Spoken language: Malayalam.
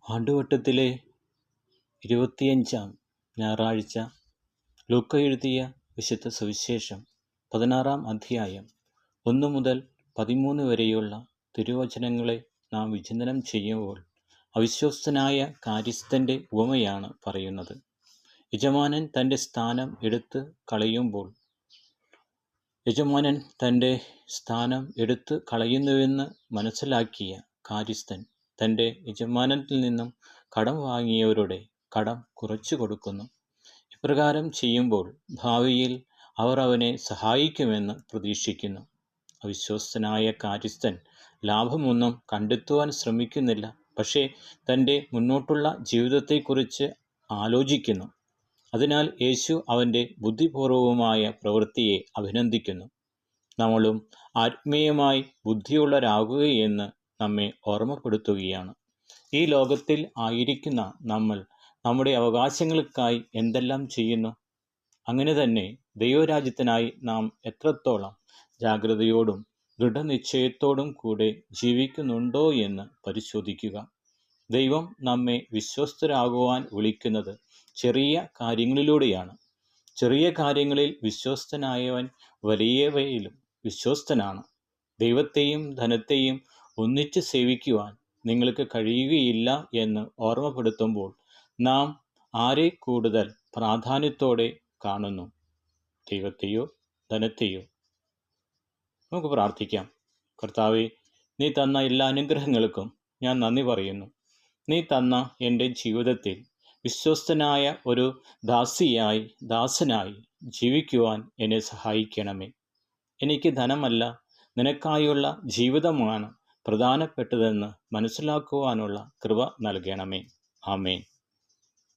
ആണ്ടുവട്ടത്തിലെ 25-ാം ഞായറാഴ്ച ലൂക്ക എഴുതിയ വിശുദ്ധ സുവിശേഷം 16-ാം അധ്യായം 1 മുതൽ 13 വരെയുള്ള തിരുവചനങ്ങളെ നാം വിചിന്തനം ചെയ്യുമ്പോൾ അവിശ്വസ്തനായ കാര്യസ്ഥൻ്റെ ഉപമയാണ് പറയുന്നത്. യജമാനൻ തൻ്റെ സ്ഥാനം എടുത്ത് കളയുന്നുവെന്ന് മനസ്സിലാക്കിയ കാര്യസ്ഥൻ തൻ്റെ യജമാനത്തിൽ നിന്നും കടം വാങ്ങിയവരുടെ കടം കുറച്ചു കൊടുക്കുന്നു. ഇപ്രകാരം ചെയ്യുമ്പോൾ ഭാവിയിൽ അവർ അവനെ സഹായിക്കുമെന്ന് പ്രതീക്ഷിക്കുന്നു. അവിശ്വസ്തനായ കാര്യസ്ഥൻ ലാഭമൊന്നും കണ്ടെത്തുവാൻ ശ്രമിക്കുന്നില്ല, പക്ഷേ തൻ്റെ മുന്നോട്ടുള്ള ജീവിതത്തെക്കുറിച്ച് ആലോചിക്കുന്നു. അതിനാൽ യേശു അവൻ്റെ ബുദ്ധിപൂർവമായ പ്രവൃത്തിയെ അഭിനന്ദിക്കുന്നു. നമ്മളും ആത്മീയമായി ബുദ്ധിയുള്ളവരാകുകയെന്ന് നമ്മെ ഓർമ്മപ്പെടുത്തുകയാണ്. ഈ ലോകത്തിൽ ആയിരിക്കുന്ന നമ്മൾ നമ്മുടെ അവകാശങ്ങൾക്കായി എന്തെല്ലാം ചെയ്യുന്നു? അങ്ങനെ തന്നെ ദൈവരാജ്യത്തിനായി നാം എത്രത്തോളം ജാഗ്രതയോടും ദൃഢനിശ്ചയത്തോടും കൂടെ ജീവിക്കുന്നുണ്ടോ എന്ന് പരിശോധിക്കുക. ദൈവം നമ്മെ വിശ്വസ്തരാകുവാൻ വിളിക്കുന്നത് ചെറിയ കാര്യങ്ങളിലൂടെയാണ്. ചെറിയ കാര്യങ്ങളിൽ വിശ്വസ്തനായവൻ വലിയവയിലും വിശ്വസ്തനാണ്. ദൈവത്തെയും ധനത്തെയും ഒന്നിച്ച് സേവിക്കുവാൻ നിങ്ങൾക്ക് കഴിയുകയില്ല എന്ന് ഓർമ്മപ്പെടുത്തുമ്പോൾ നാം ആരെ കൂടുതൽ പ്രാധാന്യത്തോടെ കാണുന്നു? ദൈവത്തെയോ ധനത്തെയോ? നമുക്ക് പ്രാർത്ഥിക്കാം. കർത്താവേ, നീ തന്ന എല്ലാ അനുഗ്രഹങ്ങൾക്കും ഞാൻ നന്ദി പറയുന്നു. നീ തന്ന എൻ്റെ ജീവിതത്തിൽ വിശ്വസ്തനായ ഒരു ദാസനായി ജീവിക്കുവാൻ എന്നെ സഹായിക്കണമേ. എനിക്ക് ധനമല്ല, നിനക്കായുള്ള ജീവിതമാണ് പ്രധാനപ്പെട്ടതെന്ന് മനസ്സിലാക്കുവാനുള്ള കൃപ നൽകണമേ. ആമേൻ.